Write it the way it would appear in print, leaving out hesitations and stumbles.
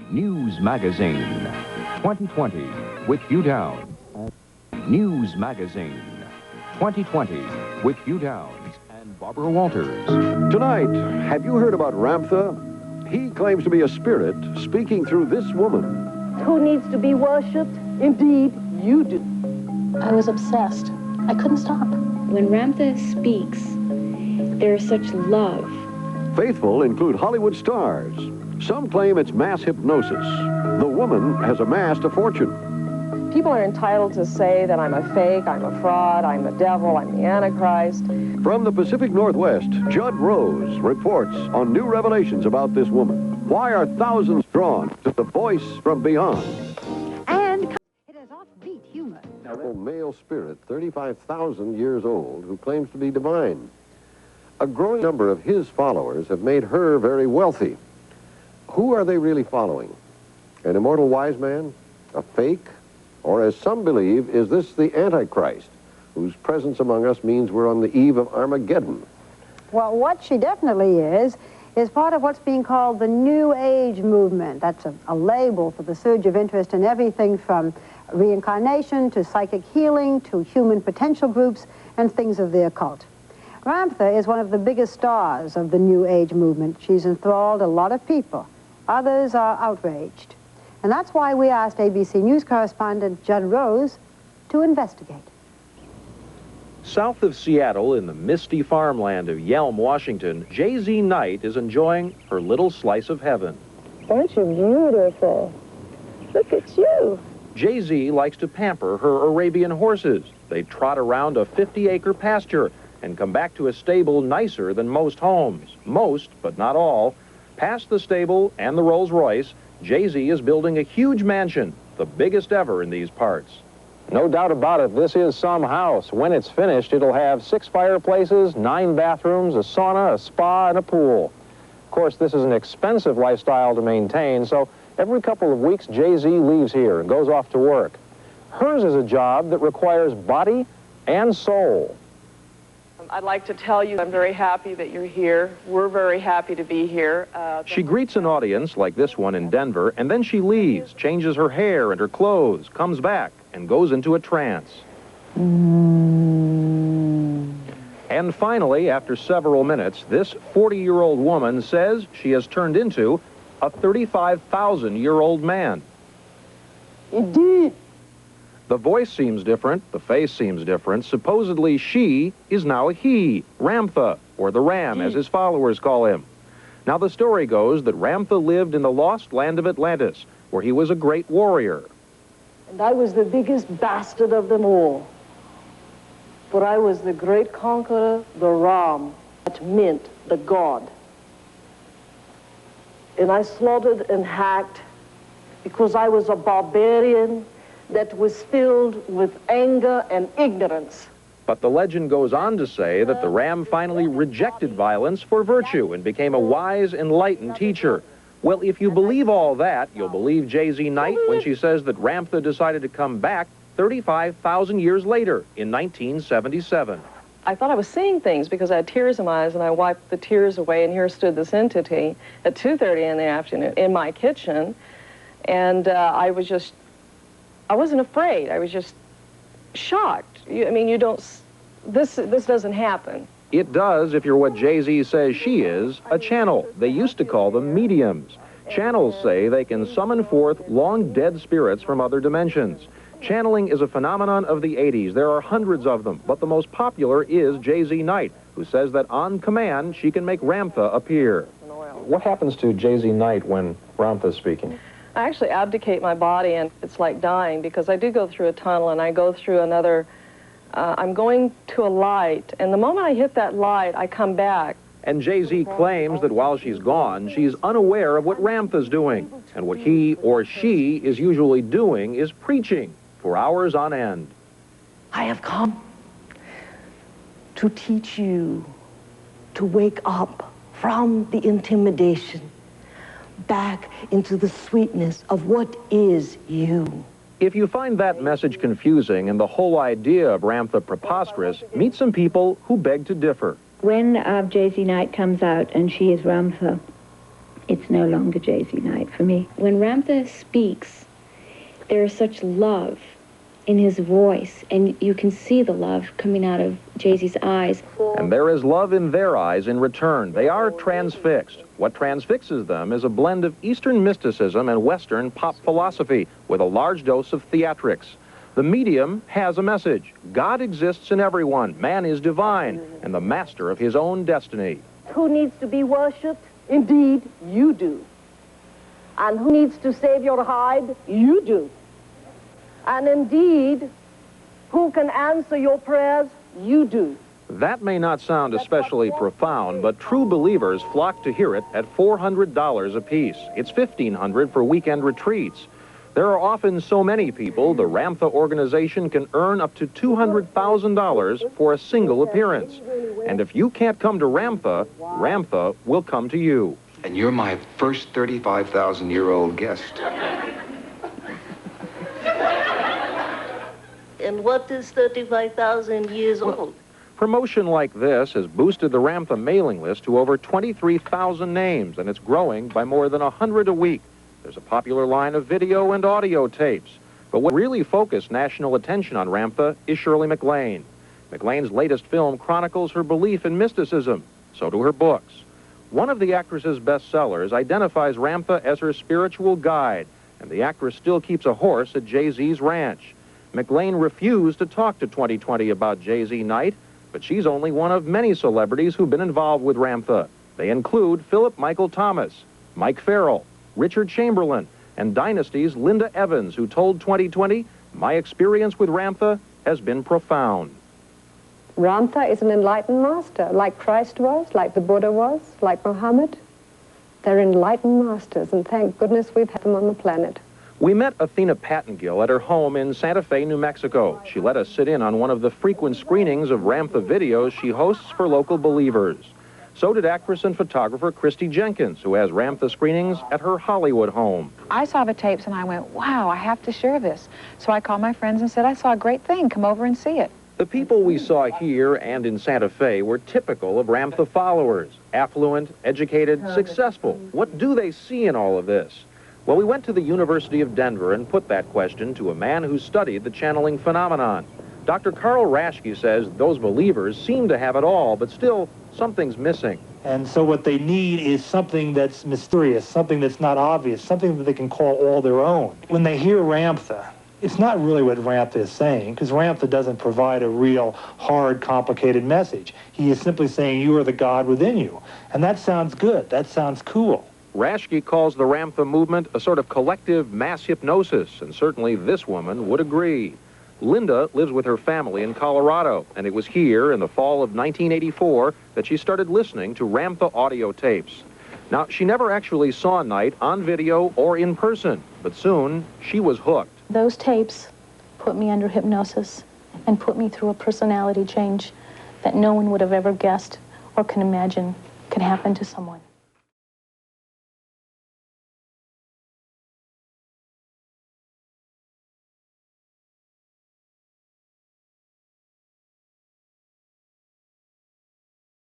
News Magazine 2020 with Hugh Downs. News Magazine 2020 with Hugh Downs and Barbara Walters. Tonight, have you heard about Ramtha? He claims to be a spirit speaking through this woman. Who needs to be worshipped? Indeed, you do. I was obsessed. I couldn't stop. When Ramtha speaks, there is such love. Faithful include Hollywood stars. Some claim it's mass hypnosis. The woman has amassed a fortune. People are entitled to say that I'm a fake, I'm a fraud, I'm a devil, I'm the Antichrist. From the Pacific Northwest, Judd Rose reports on new revelations about this woman. Why are thousands drawn to the voice from beyond? And it has offbeat humor. A male spirit, 35,000 years old, who claims to be divine. A growing number of his followers have made her very wealthy. Who are they really following? An immortal wise man? A fake? Or, as some believe, is this the Antichrist, whose presence among us means we're on the eve of Armageddon? Well, what she definitely is part of what's being called the New Age movement. That's a label for the surge of interest in everything from reincarnation to psychic healing to human potential groups and things of the occult. Ramtha is one of the biggest stars of the New Age movement. She's enthralled a lot of people. Others are outraged. And that's why we asked ABC News correspondent Judd Rose to investigate. South of Seattle, in the misty farmland of Yelm, Washington, JZ Knight is enjoying her little slice of heaven. Aren't you beautiful? Look at you. JZ likes to pamper her Arabian horses. They trot around a 50-acre pasture and come back to a stable nicer than most homes. Most, but not all. Past the stable and the Rolls-Royce, JZ is building a huge mansion, the biggest ever in these parts. No doubt about it, this is some house. When it's finished, it'll have 6 fireplaces, 9 bathrooms, a sauna, a spa, and a pool. Of course, this is an expensive lifestyle to maintain, so every couple of weeks, JZ leaves here and goes off to work. Hers is a job that requires body and soul. I'd like to tell you I'm very happy that you're here. We're very happy to be here. She greets an audience like this one in Denver, and then she leaves, changes her hair and her clothes, comes back, and goes into a trance. And finally, after several minutes, this 40-year-old woman says she has turned into a 35,000-year-old man. Indeed. The voice seems different, the face seems different. Supposedly she is now a he, Ramtha, or the Ram, as his followers call him. Now the story goes that Ramtha lived in the lost land of Atlantis, where he was a great warrior. And I was the biggest bastard of them all. But I was the great conqueror, the Ram, that meant the god. And I slaughtered and hacked because I was a barbarian that was filled with anger and ignorance. But the legend goes on to say that the Ram finally rejected violence for virtue and became a wise, enlightened teacher. Well, if you believe all that, you'll believe JZ Knight when she says that Ramtha decided to come back 35,000 years later in 1977. I thought I was seeing things because I had tears in my eyes, and I wiped the tears away, and here stood this entity at 2:30 in the afternoon in my kitchen, and I wasn't afraid. I was just shocked. This doesn't happen. It does if you're what JZ says she is, a channel. They used to call them mediums. Channels say they can summon forth long-dead spirits from other dimensions. Channeling is a phenomenon of the 80s. There are hundreds of them, but the most popular is JZ Knight, who says that on command, she can make Ramtha appear. What happens to JZ Knight when Ramtha's speaking? I actually abdicate my body, and it's like dying, because I do go through a tunnel, and I go through another, I'm going to a light, and the moment I hit that light, I come back. And JZ claims that while she's gone, she's unaware of what Ramtha's doing. And what he or she is usually doing is preaching for hours on end. I have come to teach you to wake up from the intimidation back into the sweetness of what is you. If you find that message confusing and the whole idea of Ramtha preposterous, meet some people who beg to differ. When JZ Knight comes out and she is Ramtha, it's no longer JZ Knight for me. When Ramtha speaks, there is such love in his voice, and you can see the love coming out of JZ's eyes. And there is love in their eyes in return. They are transfixed. What transfixes them is a blend of Eastern mysticism and Western pop philosophy with a large dose of theatrics. The medium has a message. God exists in everyone. Man is divine and the master of his own destiny. Who needs to be worshipped? Indeed, you do. And who needs to save your hide? You do. And indeed, who can answer your prayers? You do. That may not sound especially profound, but true believers flock to hear it at $400 apiece. It's $1,500 for weekend retreats. There are often so many people, the Ramtha organization can earn up to $200,000 for a single appearance. And if you can't come to Ramtha, Ramtha will come to you. And you're my first 35,000-year-old guest. And what is 35,000 years old? Promotion like this has boosted the Ramtha mailing list to over 23,000 names, and it's growing by more than 100 a week. There's a popular line of video and audio tapes. But what really focused national attention on Ramtha is Shirley MacLaine. MacLaine's latest film chronicles her belief in mysticism. So do her books. One of the actress's bestsellers identifies Ramtha as her spiritual guide, and the actress still keeps a horse at JZ's ranch. MacLaine refused to talk to 2020 about JZ Knight, but she's only one of many celebrities who've been involved with Ramtha. They include Philip Michael Thomas, Mike Farrell, Richard Chamberlain, and Dynasty's Linda Evans, who told 2020, "My experience with Ramtha has been profound." Ramtha is an enlightened master, like Christ was, like the Buddha was, like Muhammad. They're enlightened masters, and thank goodness we've had them on the planet. We met Athena Pattengill at her home in Santa Fe, New Mexico. She let us sit in on one of the frequent screenings of Ramtha videos she hosts for local believers. So did actress and photographer Christy Jenkins, who has Ramtha screenings at her Hollywood home. I saw the tapes and I went, wow, I have to share this. So I called my friends and said, I saw a great thing, come over and see it. The people we saw here and in Santa Fe were typical of Ramtha followers. Affluent, educated, successful. What do they see in all of this? Well, we went to the University of Denver and put that question to a man who studied the channeling phenomenon. Dr. Carl Raschke says those believers seem to have it all, but still, something's missing. And so what they need is something that's mysterious, something that's not obvious, something that they can call all their own. When they hear Ramtha, it's not really what Ramtha is saying, because Ramtha doesn't provide a real hard, complicated message. He is simply saying you are the God within you. And that sounds good. That sounds cool. Raschke calls the Ramtha movement a sort of collective mass hypnosis, and certainly this woman would agree. Linda lives with her family in Colorado, and it was here in the fall of 1984 that she started listening to Ramtha audio tapes. Now, she never actually saw Knight on video or in person, but soon she was hooked. Those tapes put me under hypnosis and put me through a personality change that no one would have ever guessed or can imagine could happen to someone.